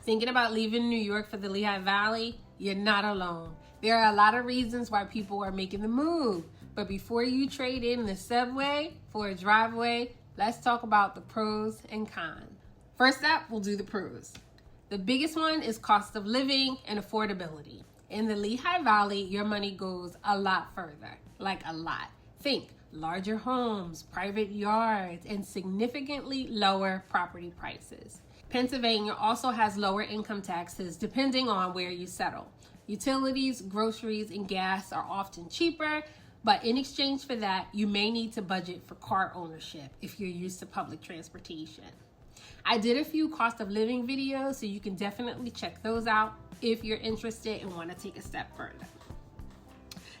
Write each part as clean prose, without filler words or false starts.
Thinking about leaving New York for the Lehigh Valley? You're not alone. There are a lot of reasons why people are making the move. But before you trade in the subway for a driveway, let's talk about the pros and cons. First up, we'll do the pros. The biggest one is cost of living and affordability. In the Lehigh Valley, your money goes a lot further, like a lot. Think larger homes, private yards, and significantly lower property prices. Pennsylvania also has lower income taxes depending on where you settle. Utilities, groceries, and gas are often cheaper, but in exchange for that, you may need to budget for car ownership if you're used to public transportation. I did a few cost of living videos, so you can definitely check those out if you're interested and want to take a step further.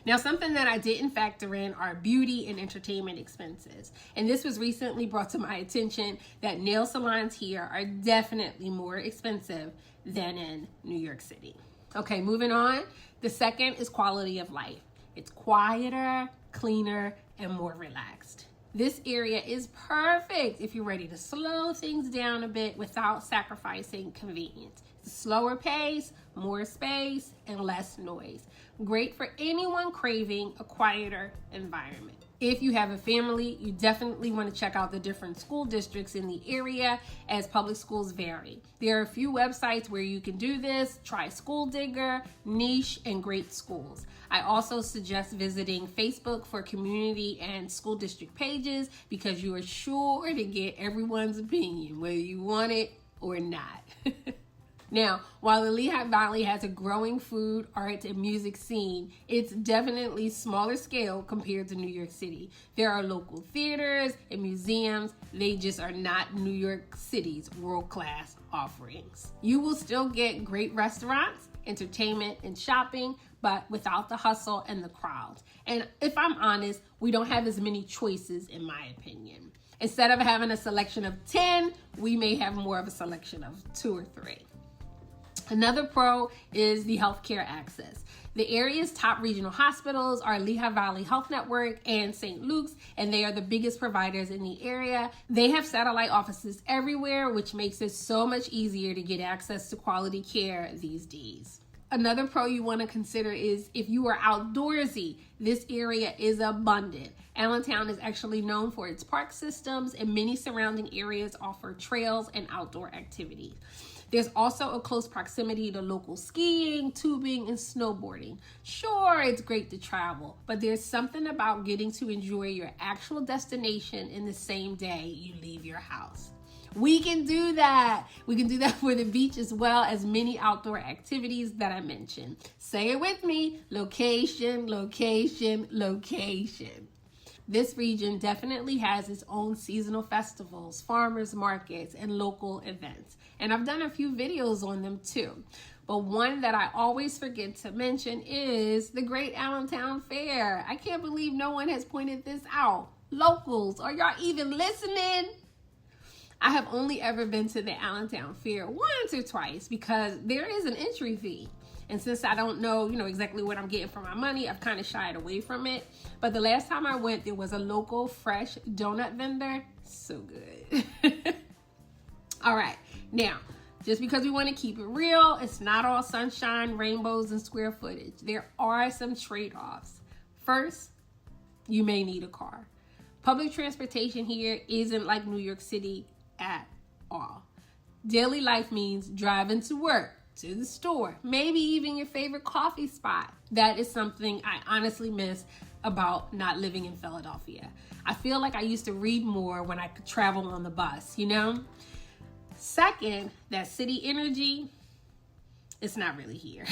Now, something that I didn't factor in are beauty and entertainment expenses. And this was recently brought to my attention that nail salons here are definitely more expensive than in New York City. Okay, moving on. The second is quality of life. It's quieter, cleaner, and more relaxed. This area is perfect if you're ready to slow things down a bit without sacrificing convenience. It's a slower pace, more space, and less noise. Great for anyone craving a quieter environment. If you have a family, you definitely want to check out the different school districts in the area as public schools vary. There are a few websites where you can do this. Try School Digger, Niche, and Great Schools. I also suggest visiting Facebook for community and school district pages because you are sure to get everyone's opinion, whether you want it or not. Now, while the Lehigh Valley has a growing food, art, and music scene, it's definitely smaller scale compared to New York City. There are local theaters and museums. They just are not New York City's world-class offerings. You will still get great restaurants, entertainment, and shopping, but without the hustle and the crowds. And if I'm honest, we don't have as many choices, in my opinion. Instead of having a selection of 10, we may have more of a selection of 2 or 3. Another pro is the healthcare access. The area's top regional hospitals are Lehigh Valley Health Network and St. Luke's, and they are the biggest providers in the area. They have satellite offices everywhere, which makes it so much easier to get access to quality care these days. Another pro you want to consider is if you are outdoorsy, this area is abundant. Allentown is actually known for its park systems, and many surrounding areas offer trails and outdoor activities. There's also a close proximity to local skiing, tubing, and snowboarding. Sure, it's great to travel, but there's something about getting to enjoy your actual destination in the same day you leave your house. We can do that. We can do that for the beach as well as many outdoor activities that I mentioned. Say it with me: location, location, location. This region definitely has its own seasonal festivals, farmers markets, and local events. And I've done a few videos on them too. But one that I always forget to mention is the Great Allentown Fair. I can't believe no one has pointed this out. Locals, are y'all even listening? I have only ever been to the Allentown Fair once or twice because there is an entry fee. And since I don't know, exactly what I'm getting for my money, I've kind of shied away from it. But the last time I went, there was a local fresh donut vendor. So good. All right. Now, just because we want to keep it real, it's not all sunshine, rainbows, and square footage. There are some trade-offs. First, you may need a car. Public transportation here isn't like New York City at all. Daily life means driving to work, to the store, maybe even your favorite coffee spot. That is something I honestly miss about not living in Philadelphia. I feel like I used to read more when I could travel on the bus, Second, that city energy, it's not really here.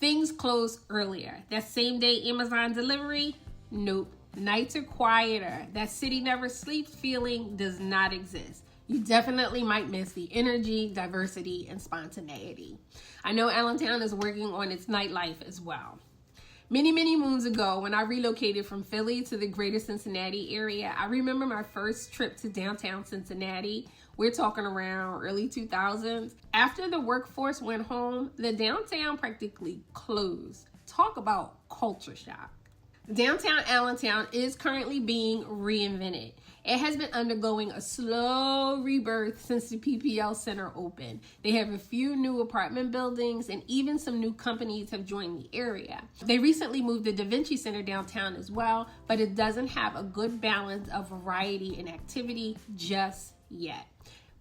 Things close earlier. That same day Amazon delivery, nope. Nights are quieter. That city never sleeps feeling does not exist. You definitely might miss the energy, diversity, and spontaneity. I know Allentown is working on its nightlife as well. Many, many moons ago, when I relocated from Philly to the greater Cincinnati area, I remember my first trip to downtown Cincinnati. We're talking around early 2000s. After the workforce went home, the downtown practically closed. Talk about culture shock. Downtown Allentown is currently being reinvented. It has been undergoing a slow rebirth since the PPL Center opened. They have a few new apartment buildings and even some new companies have joined the area. They recently moved the Da Vinci Center downtown as well, but it doesn't have a good balance of variety and activity just yet.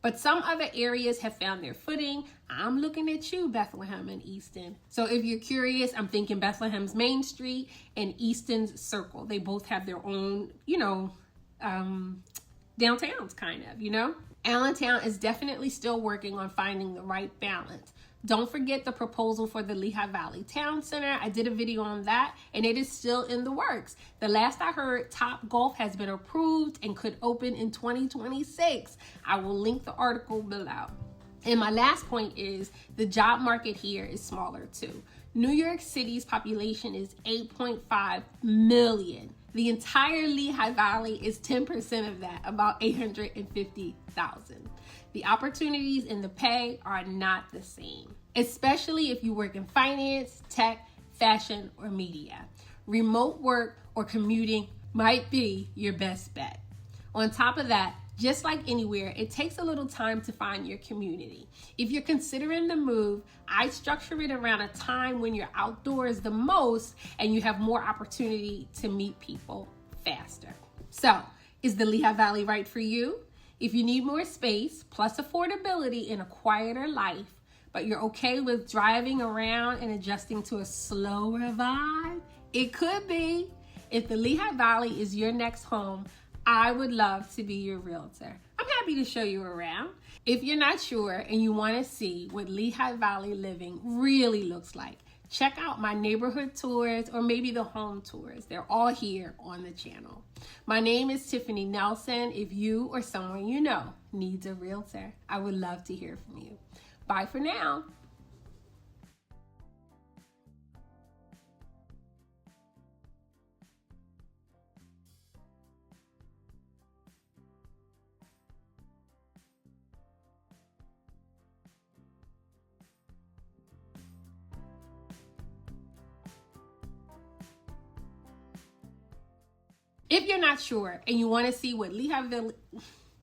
But some other areas have found their footing. I'm looking at you, Bethlehem and Easton. So if you're curious, I'm thinking Bethlehem's Main Street and Easton's Circle. They both have their own, downtowns kind of. Allentown is definitely still working on finding the right balance. Don't forget the proposal for the Lehigh Valley Town Center. I did a video on that and it is still in the works. The last I heard, Top Golf has been approved and could open in 2026. I will link the article below. And my last point is the job market here is smaller too. New York City's population is 8.5 million. The entire Lehigh Valley is 10% of that, about 850,000. The opportunities and the pay are not the same, especially if you work in finance, tech, fashion, or media. Remote work or commuting might be your best bet. On top of that, just like anywhere, it takes a little time to find your community. If you're considering the move, I structure it around a time when you're outdoors the most and you have more opportunity to meet people faster. So, is the Lehigh Valley right for you? If you need more space, plus affordability in a quieter life, but you're okay with driving around and adjusting to a slower vibe, it could be. If the Lehigh Valley is your next home, I would love to be your realtor. I'm happy to show you around. If you're not sure and you want to see what Lehigh Valley living really looks like, check out my neighborhood tours or maybe the home tours. They're all here on the channel. My name is Tiffany Nelson. If you or someone you know needs a realtor, I would love to hear from you. Bye for now. If you're not sure and you want to see what Lehigh Valley...